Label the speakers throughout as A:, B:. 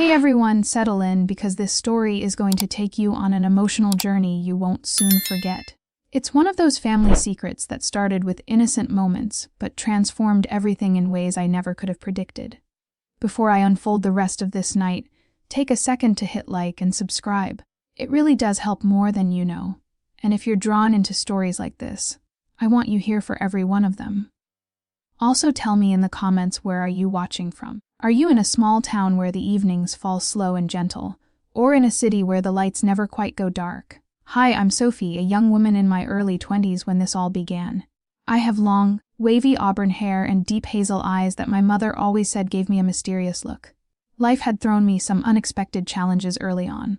A: Hey everyone, settle in because this story is going to take you on an emotional journey you won't soon forget. It's one of those family secrets that started with innocent moments but transformed everything in ways I never could have predicted. Before I unfold the rest of this night, take a second to hit like and subscribe. It really does help more than you know. And if you're drawn into stories like this, I want you here for every one of them. Also tell me in the comments, where are you watching from? Are you in a small town where the evenings fall slow and gentle, or in a city where the lights never quite go dark? Hi, I'm Sophie, a young woman in my early 20s when this all began. I have long, wavy auburn hair and deep hazel eyes that my mother always said gave me a mysterious look. Life had thrown me some unexpected challenges early on.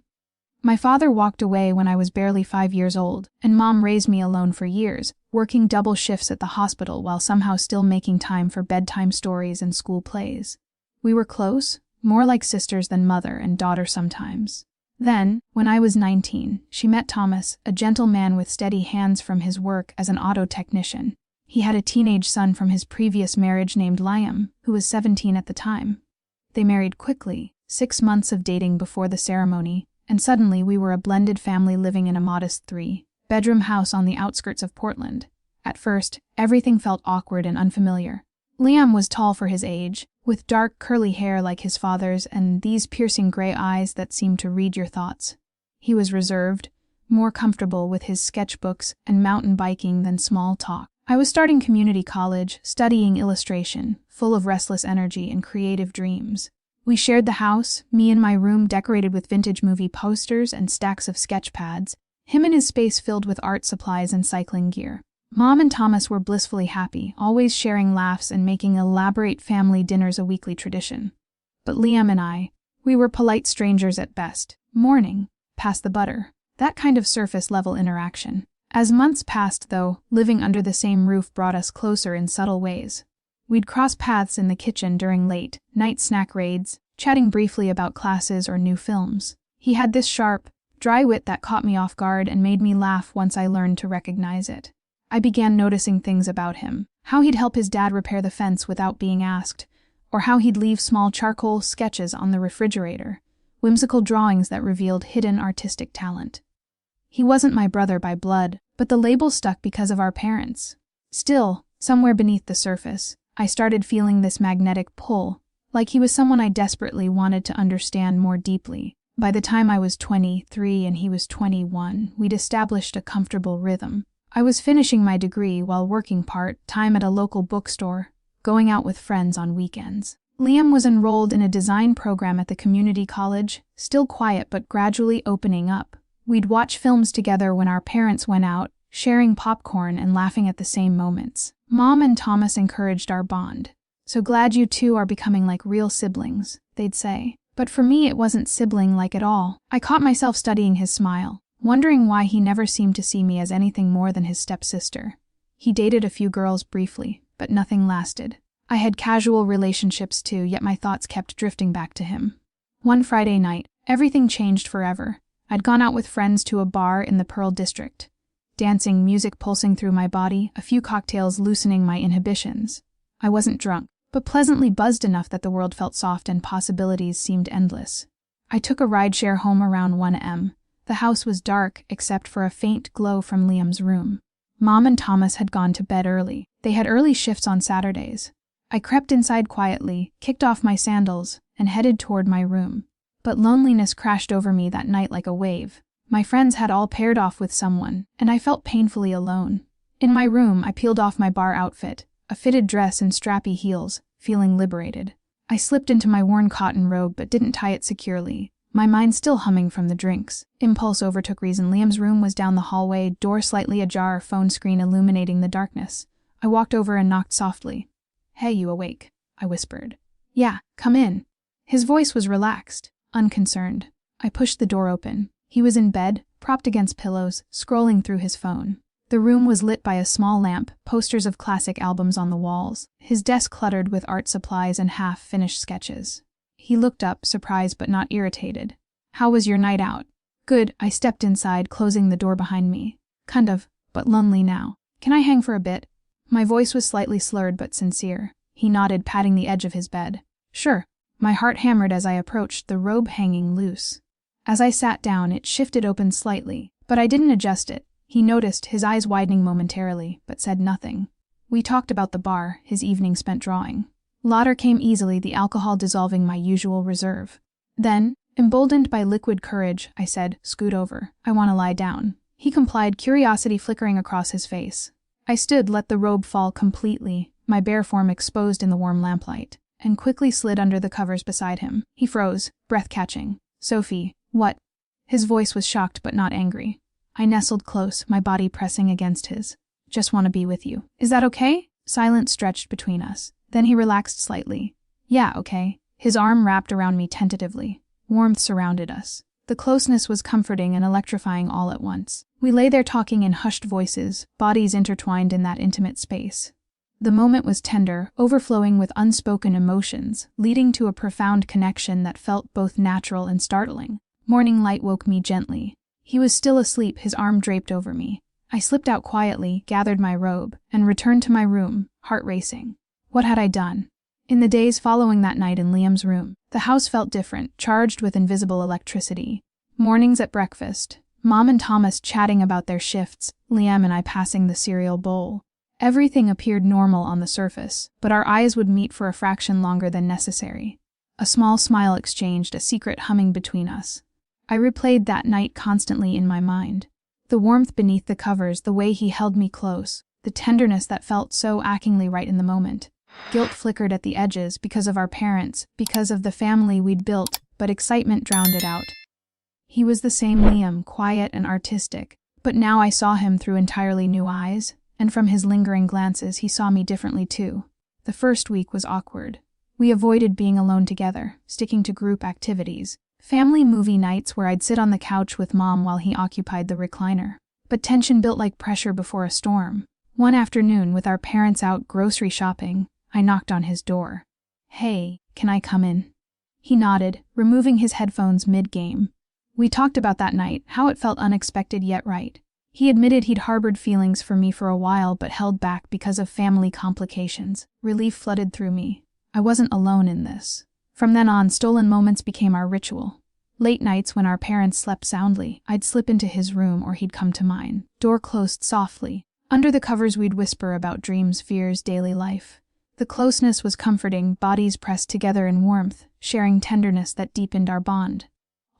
A: My father walked away when I was barely 5 years old, and Mom raised me alone for years, working double shifts at the hospital while somehow still making time for bedtime stories and school plays. We were close, more like sisters than mother and daughter sometimes. Then, when I was 19, she met Thomas, a gentle man with steady hands from his work as an auto technician. He had a teenage son from his previous marriage named Liam, who was 17 at the time. They married quickly, 6 months of dating before the ceremony, and suddenly we were a blended family living in a modest 3-bedroom house on the outskirts of Portland. At first, everything felt awkward and unfamiliar. Liam was tall for his age, with dark curly hair like his father's and these piercing gray eyes that seemed to read your thoughts. He was reserved, more comfortable with his sketchbooks and mountain biking than small talk. I was starting community college, studying illustration, full of restless energy and creative dreams. We shared the house, me in my room decorated with vintage movie posters and stacks of sketch pads, him in his space filled with art supplies and cycling gear. Mom and Thomas were blissfully happy, always sharing laughs and making elaborate family dinners a weekly tradition. But Liam and I, we were polite strangers at best. Morning, pass the butter. That kind of surface-level interaction. As months passed, though, living under the same roof brought us closer in subtle ways. We'd cross paths in the kitchen during late-night snack raids, chatting briefly about classes or new films. He had this sharp, dry wit that caught me off guard and made me laugh once I learned to recognize it. I began noticing things about him, how he'd help his dad repair the fence without being asked, or how he'd leave small charcoal sketches on the refrigerator, whimsical drawings that revealed hidden artistic talent. He wasn't my brother by blood, but the label stuck because of our parents. Still, somewhere beneath the surface, I started feeling this magnetic pull, like he was someone I desperately wanted to understand more deeply. By the time I was 23 and he was 21, we'd established a comfortable rhythm. I was finishing my degree while working part-time at a local bookstore, going out with friends on weekends. Liam was enrolled in a design program at the community college, still quiet but gradually opening up. We'd watch films together when our parents went out, sharing popcorn and laughing at the same moments. Mom and Thomas encouraged our bond. "So glad you two are becoming like real siblings," they'd say. But for me it wasn't sibling-like at all. I caught myself studying his smile, wondering why he never seemed to see me as anything more than his stepsister. He dated a few girls briefly, but nothing lasted. I had casual relationships too, yet my thoughts kept drifting back to him. One Friday night, everything changed forever. I'd gone out with friends to a bar in the Pearl District. Dancing, music pulsing through my body, a few cocktails loosening my inhibitions. I wasn't drunk, but pleasantly buzzed enough that the world felt soft and possibilities seemed endless. I took a rideshare home around 1 a.m. The house was dark, except for a faint glow from Liam's room. Mom and Thomas had gone to bed early. They had early shifts on Saturdays. I crept inside quietly, kicked off my sandals, and headed toward my room. But loneliness crashed over me that night like a wave. My friends had all paired off with someone, and I felt painfully alone. In my room, I peeled off my bar outfit, a fitted dress and strappy heels, feeling liberated. I slipped into my worn cotton robe but didn't tie it securely, my mind still humming from the drinks. Impulse overtook reason. Liam's room was down the hallway, door slightly ajar, phone screen illuminating the darkness. I walked over and knocked softly. "Hey, you awake?" I whispered. "Yeah, come in." His voice was relaxed, unconcerned. I pushed the door open. He was in bed, propped against pillows, scrolling through his phone. The room was lit by a small lamp, posters of classic albums on the walls, his desk cluttered with art supplies and half-finished sketches. He looked up, surprised but not irritated. "How was your night out?" "Good," I stepped inside, closing the door behind me. "Kind of, but lonely now. Can I hang for a bit?" My voice was slightly slurred but sincere. He nodded, patting the edge of his bed. "Sure." My heart hammered as I approached the robe hanging loose. As I sat down, it shifted open slightly, but I didn't adjust it. He noticed, his eyes widening momentarily, but said nothing. We talked about the bar, his evening spent drawing. Laughter came easily, the alcohol dissolving my usual reserve. Then, emboldened by liquid courage, I said, "Scoot over. I want to lie down." He complied, curiosity flickering across his face. I stood, let the robe fall completely, my bare form exposed in the warm lamplight, and quickly slid under the covers beside him. He froze, breath catching. "Sophie, what?" His voice was shocked but not angry. I nestled close, my body pressing against his. "Just want to be with you. Is that okay?" Silence stretched between us. Then he relaxed slightly. "Yeah, okay." His arm wrapped around me tentatively. Warmth surrounded us. The closeness was comforting and electrifying all at once. We lay there talking in hushed voices, bodies intertwined in that intimate space. The moment was tender, overflowing with unspoken emotions, leading to a profound connection that felt both natural and startling. Morning light woke me gently. He was still asleep, his arm draped over me. I slipped out quietly, gathered my robe, and returned to my room, heart racing. What had I done? In the days following that night in Liam's room, the house felt different, charged with invisible electricity. Mornings at breakfast, Mom and Thomas chatting about their shifts, Liam and I passing the cereal bowl. Everything appeared normal on the surface, but our eyes would meet for a fraction longer than necessary. A small smile exchanged, a secret humming between us. I replayed that night constantly in my mind. The warmth beneath the covers, the way he held me close, the tenderness that felt so achingly right in the moment. Guilt flickered at the edges because of our parents, because of the family we'd built, but excitement drowned it out. He was the same Liam, quiet and artistic, but now I saw him through entirely new eyes, and from his lingering glances he saw me differently too. The first week was awkward. We avoided being alone together, sticking to group activities. Family movie nights where I'd sit on the couch with Mom while he occupied the recliner. But tension built like pressure before a storm. One afternoon, with our parents out grocery shopping, I knocked on his door. "Hey, can I come in?" He nodded, removing his headphones mid-game. We talked about that night, how it felt unexpected yet right. He admitted he'd harbored feelings for me for a while but held back because of family complications. Relief flooded through me. I wasn't alone in this. From then on, stolen moments became our ritual. Late nights when our parents slept soundly, I'd slip into his room or he'd come to mine. Door closed softly. Under the covers we'd whisper about dreams, fears, daily life. The closeness was comforting, bodies pressed together in warmth, sharing tenderness that deepened our bond.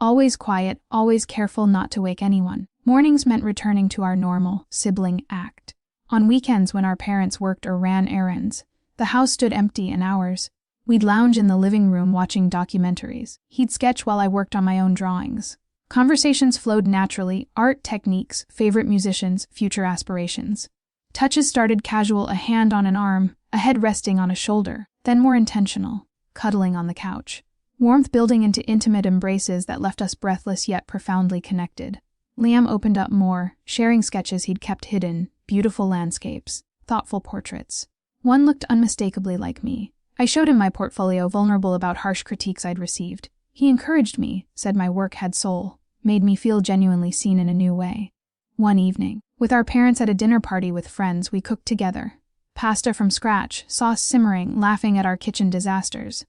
A: Always quiet, always careful not to wake anyone. Mornings meant returning to our normal, sibling act. On weekends when our parents worked or ran errands, the house stood empty in hours. We'd lounge in the living room watching documentaries. He'd sketch while I worked on my own drawings. Conversations flowed naturally, art, techniques, favorite musicians, future aspirations. Touches started casual, a hand on an arm, a head resting on a shoulder, then more intentional, cuddling on the couch. Warmth building into intimate embraces that left us breathless yet profoundly connected. Liam opened up more, sharing sketches he'd kept hidden, beautiful landscapes, thoughtful portraits. One looked unmistakably like me. I showed him my portfolio, vulnerable about harsh critiques I'd received. He encouraged me, said my work had soul, made me feel genuinely seen in a new way. One evening, with our parents at a dinner party with friends, we cooked together. Pasta from scratch, sauce simmering, laughing at our kitchen disasters.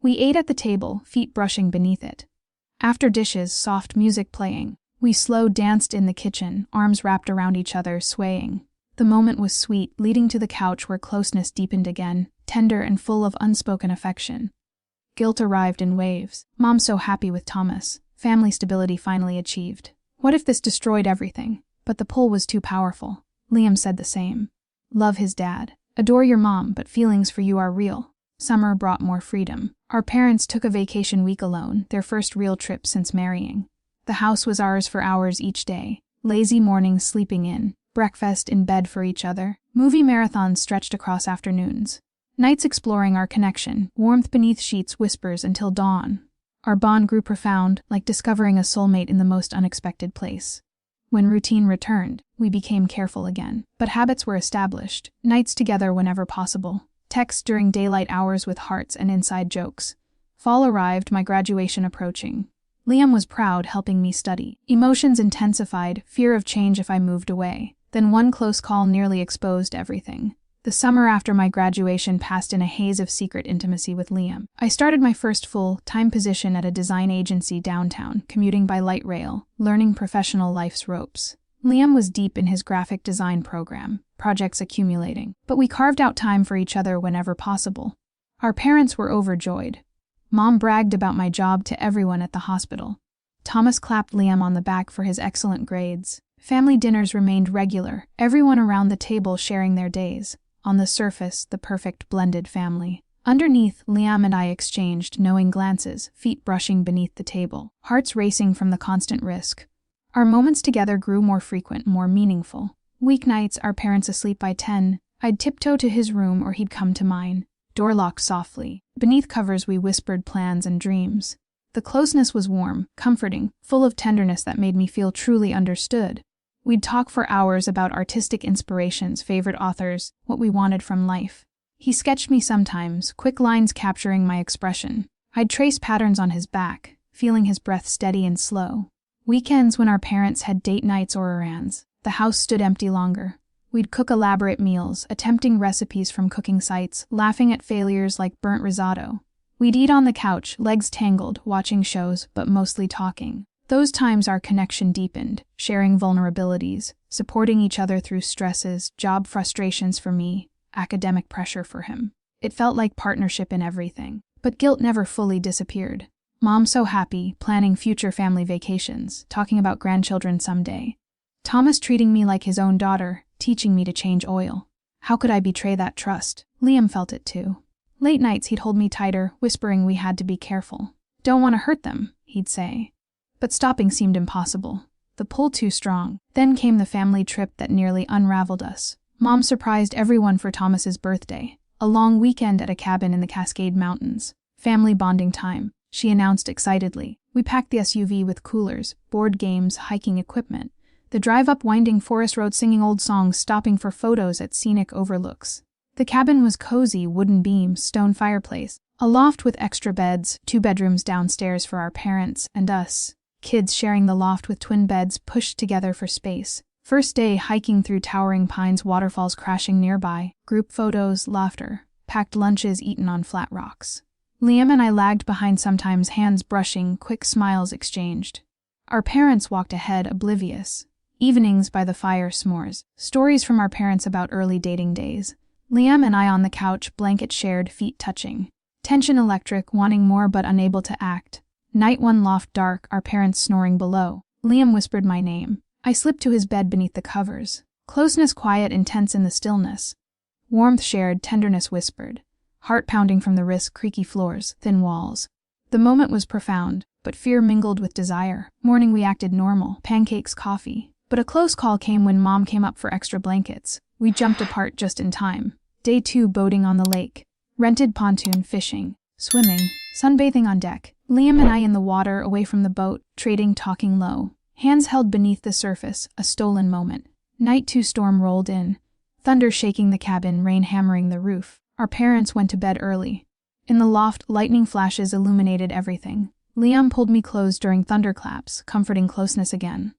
A: We ate at the table, feet brushing beneath it. After dishes, soft music playing. We slow danced in the kitchen, arms wrapped around each other, swaying. The moment was sweet, leading to the couch where closeness deepened again, tender and full of unspoken affection. Guilt arrived in waves. Mom so happy with Thomas. Family stability finally achieved. What if this destroyed everything? But the pull was too powerful. Liam said the same. Love his dad. Adore your mom, but feelings for you are real. Summer brought more freedom. Our parents took a vacation week alone, their first real trip since marrying. The house was ours for hours each day. Lazy mornings sleeping in. Breakfast in bed for each other. Movie marathons stretched across afternoons. Nights exploring our connection. Warmth beneath sheets, whispers until dawn. Our bond grew profound, like discovering a soulmate in the most unexpected place. When routine returned, we became careful again. But habits were established. Nights together whenever possible. Texts during daylight hours with hearts and inside jokes. Fall arrived, my graduation approaching. Liam was proud, helping me study. Emotions intensified, fear of change if I moved away. Then one close call nearly exposed everything. The summer after my graduation passed in a haze of secret intimacy with Liam. I started my first full-time position at a design agency downtown, commuting by light rail, learning professional life's ropes. Liam was deep in his graphic design program, projects accumulating, but we carved out time for each other whenever possible. Our parents were overjoyed. Mom bragged about my job to everyone at the hospital. Thomas clapped Liam on the back for his excellent grades. Family dinners remained regular, everyone around the table sharing their days. On the surface, the perfect blended family. Underneath, Liam and I exchanged knowing glances, feet brushing beneath the table, hearts racing from the constant risk. Our moments together grew more frequent, more meaningful. Weeknights, our parents asleep by 10, I'd tiptoe to his room or he'd come to mine. Door locked softly. Beneath covers we whispered plans and dreams. The closeness was warm, comforting, full of tenderness that made me feel truly understood. We'd talk for hours about artistic inspirations, favorite authors, what we wanted from life. He sketched me sometimes, quick lines capturing my expression. I'd trace patterns on his back, feeling his breath steady and slow. Weekends when our parents had date nights or errands, the house stood empty longer. We'd cook elaborate meals, attempting recipes from cooking sites, laughing at failures like burnt risotto. We'd eat on the couch, legs tangled, watching shows, but mostly talking. Those times our connection deepened, sharing vulnerabilities, supporting each other through stresses, job frustrations for me, academic pressure for him. It felt like partnership in everything. But guilt never fully disappeared. Mom so happy, planning future family vacations, talking about grandchildren someday. Thomas treating me like his own daughter, teaching me to change oil. How could I betray that trust? Liam felt it too. Late nights he'd hold me tighter, whispering we had to be careful. Don't want to hurt them, he'd say. But stopping seemed impossible. The pull too strong. Then came the family trip that nearly unraveled us. Mom surprised everyone for Thomas's birthday. A long weekend at a cabin in the Cascade Mountains. Family bonding time, she announced excitedly. We packed the SUV with coolers, board games, hiking equipment. The drive up winding forest road singing old songs, stopping for photos at scenic overlooks. The cabin was cozy, wooden beams, stone fireplace. A loft with extra beds, 2 bedrooms downstairs for our parents and us. Kids sharing the loft with twin beds pushed together for space. First day hiking through towering pines, waterfalls crashing nearby. Group photos, laughter. Packed lunches eaten on flat rocks. Liam and I lagged behind sometimes, hands brushing, quick smiles exchanged. Our parents walked ahead, oblivious. Evenings by the fire, s'mores. Stories from our parents about early dating days. Liam and I on the couch, blanket shared, feet touching. Tension electric, wanting more but unable to act. Night one, loft dark, our parents snoring below. Liam whispered my name. I slipped to his bed beneath the covers. Closeness quiet, intense in the stillness. Warmth shared, tenderness whispered. Heart pounding from the wrist, creaky floors, thin walls. The moment was profound, but fear mingled with desire. Morning we acted normal, pancakes, coffee. But a close call came when Mom came up for extra blankets. We jumped apart just in time. Day 2, boating on the lake. Rented pontoon, fishing, swimming, sunbathing on deck. Liam and I in the water, away from the boat, trading, talking low. Hands held beneath the surface, a stolen moment. Night 2, storm rolled in. Thunder shaking the cabin, rain hammering the roof. Our parents went to bed early. In the loft, lightning flashes illuminated everything. Liam pulled me close during thunderclaps, comforting closeness again.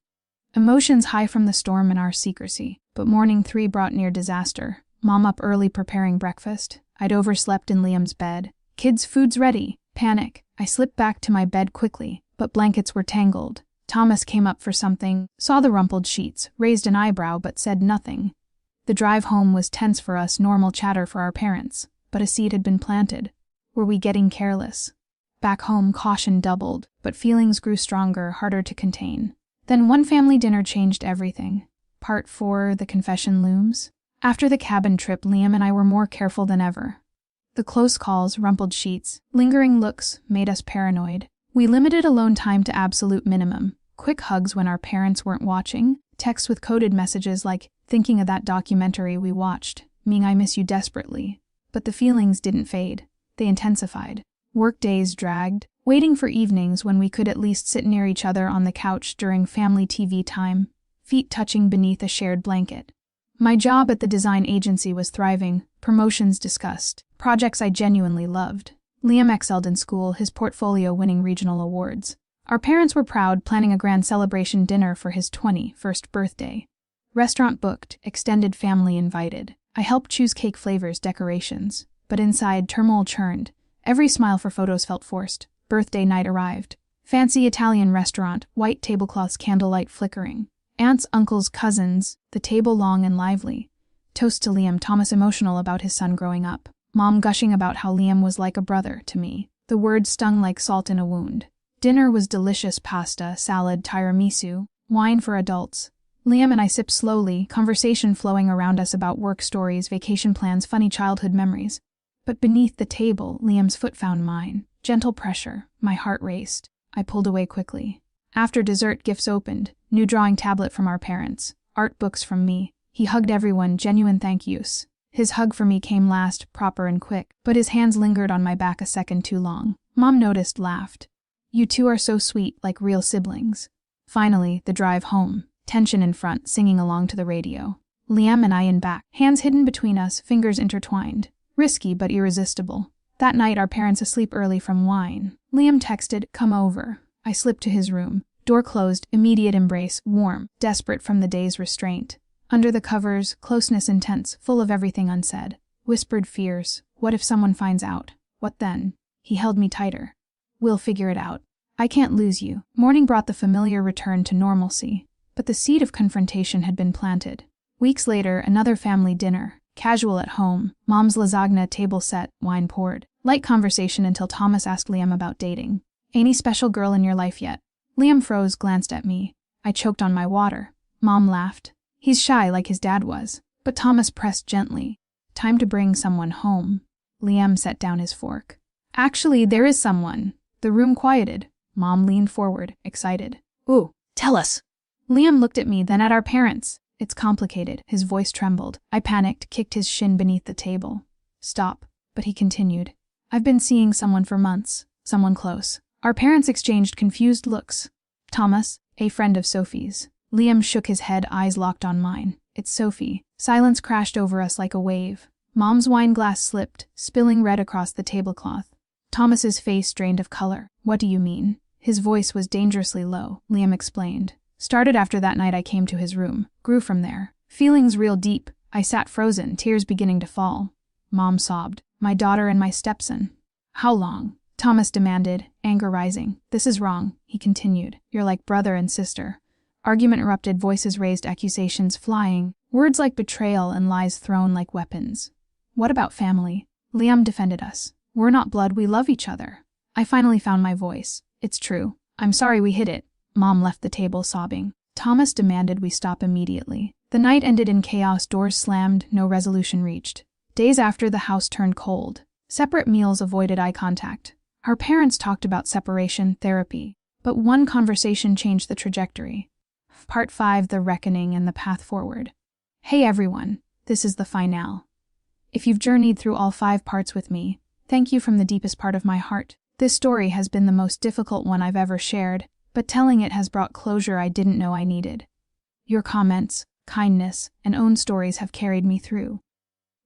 A: Emotions high from the storm and our secrecy. But morning 3 brought near disaster. Mom up early preparing breakfast. I'd overslept in Liam's bed. Kids' food's ready. Panic. I slipped back to my bed quickly, but blankets were tangled. Thomas came up for something, saw the rumpled sheets, raised an eyebrow but said nothing. The drive home was tense for us, normal chatter for our parents, but a seed had been planted. Were we getting careless? Back home, caution doubled, but feelings grew stronger, harder to contain. Then one family dinner changed everything. Part 4, the confession looms. After the cabin trip, Liam and I were more careful than ever. The close calls, rumpled sheets, lingering looks made us paranoid. We limited alone time to absolute minimum. Quick hugs when our parents weren't watching. Texts with coded messages like, thinking of that documentary we watched, meaning I miss you desperately. But the feelings didn't fade. They intensified. Work days dragged, waiting for evenings when we could at least sit near each other on the couch during family TV time, feet touching beneath a shared blanket. My job at the design agency was thriving, promotions discussed, projects I genuinely loved. Liam excelled in school, his portfolio winning regional awards. Our parents were proud, planning a grand celebration dinner for his 21st birthday. Restaurant booked, extended family invited. I helped choose cake flavors, decorations. But inside, turmoil churned. Every smile for photos felt forced. Birthday night arrived. Fancy Italian restaurant, white tablecloths, candlelight flickering. Aunts, uncles, cousins, the table long and lively. Toast to Liam, Thomas emotional about his son growing up. Mom gushing about how Liam was like a brother to me. The words stung like salt in a wound. Dinner was delicious: pasta, salad, tiramisu, wine for adults. Liam and I sipped slowly, conversation flowing around us about work stories, vacation plans, funny childhood memories. But beneath the table, Liam's foot found mine. Gentle pressure. My heart raced. I pulled away quickly. After dessert, gifts opened. New drawing tablet from our parents. Art books from me. He hugged everyone, genuine thank yous. His hug for me came last, proper and quick, but his hands lingered on my back a second too long. Mom noticed, laughed. You two are so sweet, like real siblings. Finally, the drive home. Tension in front, singing along to the radio. Liam and I in back, hands hidden between us, fingers intertwined. Risky but irresistible. That night, our parents asleep early from wine. Liam texted, "Come over." I slipped to his room. Door closed, immediate embrace, warm, desperate from the day's restraint. Under the covers, closeness intense, full of everything unsaid. Whispered fears. What if someone finds out? What then? He held me tighter. We'll figure it out. I can't lose you. Morning brought the familiar return to normalcy. But the seed of confrontation had been planted. Weeks later, another family dinner. Casual at home. Mom's lasagna, table set, wine poured. Light conversation until Thomas asked Liam about dating. Any special girl in your life yet? Liam froze, glanced at me. I choked on my water. Mom laughed. He's shy like his dad was. But Thomas pressed gently. Time to bring someone home. Liam set down his fork. Actually, there is someone. The room quieted. Mom leaned forward, excited. Ooh, tell us. Liam looked at me, then at our parents. It's complicated. His voice trembled. I panicked, kicked his shin beneath the table. Stop. But he continued. I've been seeing someone for months. Someone close. Our parents exchanged confused looks. Thomas, a friend of Sophie's. Liam shook his head, eyes locked on mine. It's Sophie. Silence crashed over us like a wave. Mom's wine glass slipped, spilling red across the tablecloth. Thomas's face drained of color. What do you mean? His voice was dangerously low. Liam explained. Started after that night I came to his room. Grew from there. Feelings real deep. I sat frozen, tears beginning to fall. Mom sobbed. My daughter and my stepson. How long? Thomas demanded, anger rising. This is wrong, he continued. You're like brother and sister. Argument erupted, voices raised, accusations flying. Words like betrayal and lies thrown like weapons. What about family? Liam defended us. We're not blood, we love each other. I finally found my voice. It's true. I'm sorry we hid it. Mom left the table sobbing. Thomas demanded we stop immediately. The night ended in chaos, doors slammed, no resolution reached. Days after, the house turned cold. Separate meals, avoided eye contact. Our parents talked about separation, therapy. But one conversation changed the trajectory. Part 5, The Reckoning and the Path Forward. Hey everyone, this is the finale. If you've journeyed through all 5 parts with me, thank you from the deepest part of my heart. This story has been the most difficult one I've ever shared, but telling it has brought closure I didn't know I needed. Your comments, kindness, and own stories have carried me through.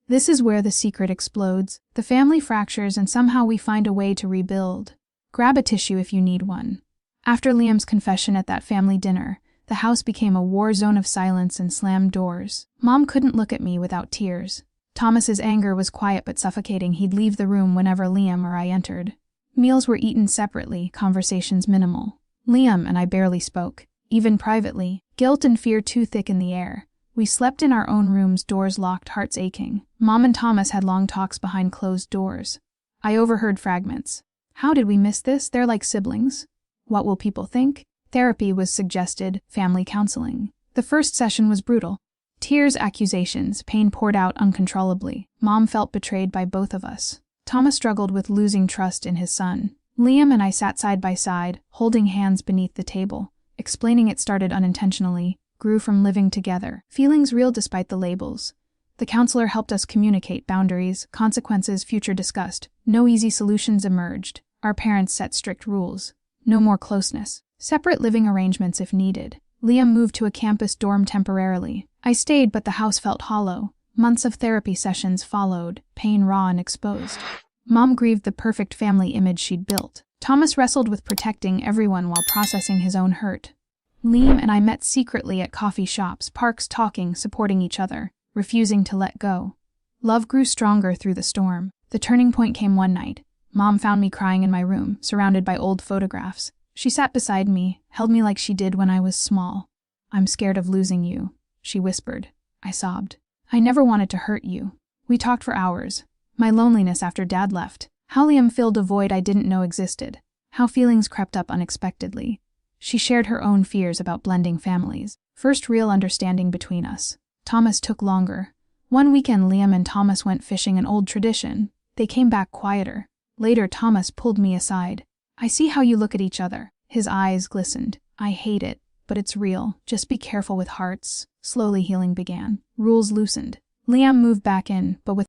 A: This is where the secret explodes, the family fractures, and somehow we find a way to rebuild. Grab a tissue if you need one. After Liam's confession at that family dinner, the house became a war zone of silence and slammed doors. Mom couldn't look at me without tears. Thomas's anger was quiet but suffocating. He'd leave the room whenever Liam or I entered. Meals were eaten separately, conversations minimal. Liam and I barely spoke, even privately, guilt and fear too thick in the air. We slept in our own rooms, doors locked, hearts aching. Mom and Thomas had long talks behind closed doors. I overheard fragments. How did we miss this? They're like siblings. What will people think? Therapy was suggested, family counseling. The first session was brutal. Tears, accusations, pain poured out uncontrollably. Mom felt betrayed by both of us. Thomas struggled with losing trust in his son. Liam and I sat side by side, holding hands beneath the table, explaining it started unintentionally, grew from living together, feelings real despite the labels. The counselor helped us communicate boundaries, consequences, future discussed. No easy solutions emerged. Our parents set strict rules. No more closeness. Separate living arrangements if needed. Liam moved to a campus dorm temporarily. I stayed, but the house felt hollow. Months of therapy sessions followed, pain raw and exposed. Mom grieved the perfect family image she'd built. Thomas wrestled with protecting everyone while processing his own hurt. Liam and I met secretly at coffee shops, parks, talking, supporting each other, refusing to let go. Love grew stronger through the storm. The turning point came one night. Mom found me crying in my room, surrounded by old photographs. She sat beside me, held me like she did when I was small. "I'm scared of losing you," she whispered. I sobbed. "I never wanted to hurt you." We talked for hours. My loneliness after Dad left. How Liam filled a void I didn't know existed. How feelings crept up unexpectedly. She shared her own fears about blending families. First real understanding between us. Thomas took longer. One weekend Liam and Thomas went fishing, an old tradition. They came back quieter. Later Thomas pulled me aside. "I see how you look at each other." His eyes glistened. "I hate it, but it's real. Just be careful with hearts." Slowly healing began. Rules loosened. Liam moved back in, but with